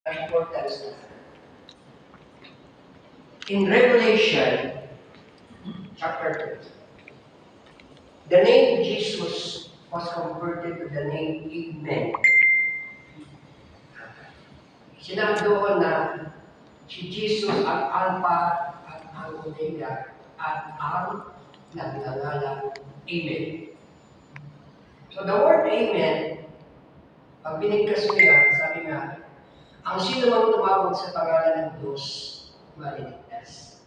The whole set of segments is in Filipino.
importance na. In Revelation chapter 2, the name Jesus was converted to the name Amen. Sinabi doon na si Jesus ang Alpha at ang Omega at ang nagngangalang Amen. So the word Amen, pag binigkas mo yan, sabi nga, ang sino mang tumawag sa pangalan ng Diyos, maliligtas.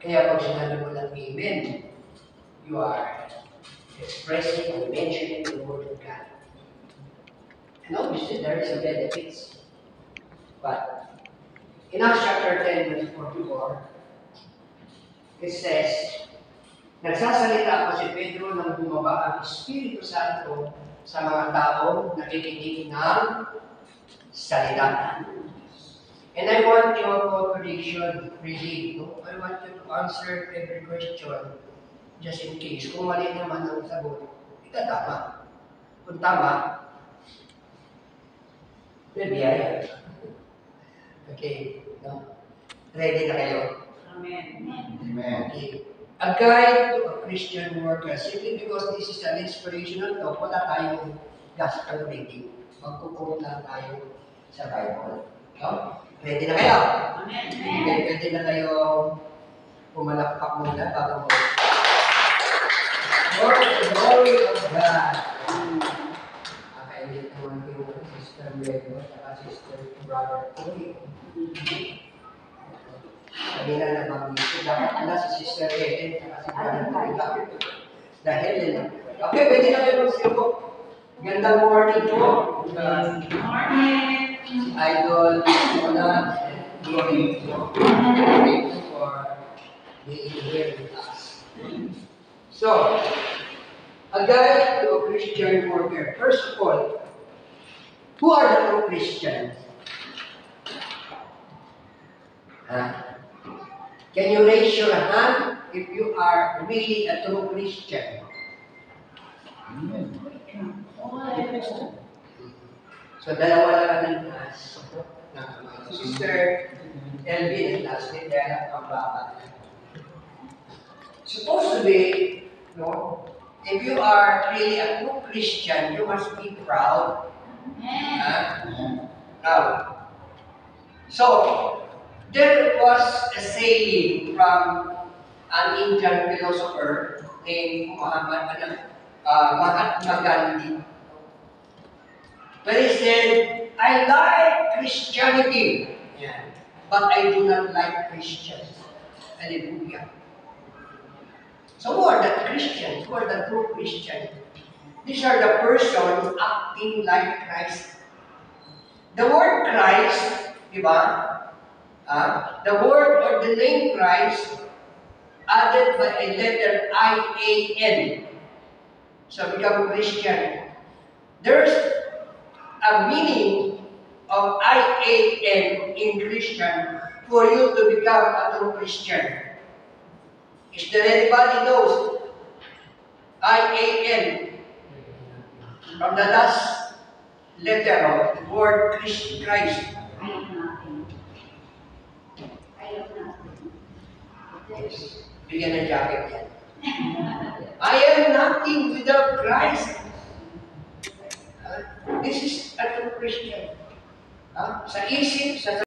Kaya pag sinabi mo ng Amen, you are expressing and mentioning the Word of God. And obviously, there is a benefits. But in Acts chapter 10, verse 44, it says, nagsasalita pa si Pedro nang bumaba ang Espiritu Santo sa mga taong nakikinig ng salita. And I want your cooperation, really. No? I want you to answer every question just in case. Kung mali naman ang sagot, itatama. Kung tama, may biyaya. Okay. No? Ready na kayo? Amen. Amen. Okay. A guide to a Christian worker. Simply because this is an inspirational talk, wala tayong gospel reading. Magkukulit lang tayo sa Bible. No? Ready na kayo? Amen. Okay, pwede na kayo pumalakpak muna bago mo. For the glory of God. Nakailit naman yung Sister Diego at Sister Brother Toy. Kanina na mag-isip. Dapat na si Sister Helen at si Brother Toy. Dahil yun. Okay, pwede na kayo magsipo. Gandang morning po. Morning. Idol, Mona, Glory po. Thank you for being here with us. So, a guide to a Christian worker. First of all, who are the true Christians? Can you raise your hand if you are really a true Christian? Amen. So, dalawa lang ang taas. Sister Elvin and last name Della Pambaba. Supposed to be, no, if you are really a true Christian, you must be proud. Proud. So, there was a saying from an Indian philosopher named Mahatma Gandhi. When he said, I like Christianity, but I do not like Christians. Hallelujah. So who are the Christians? Who are the true Christians? These are the persons acting like Christ. The word Christ, diba? The word or the name Christ added by a letter I-A-N. So become Christian. There's a meaning of I-A-N in Christian for you to become a true Christian. Is there anybody knows I-A-N from the last letter of the word Christ? I have nothing. I have nothing. Yes. Bigyan ng jacket yan. I am nothing without Christ. This is a true Christian. Sa isip, sa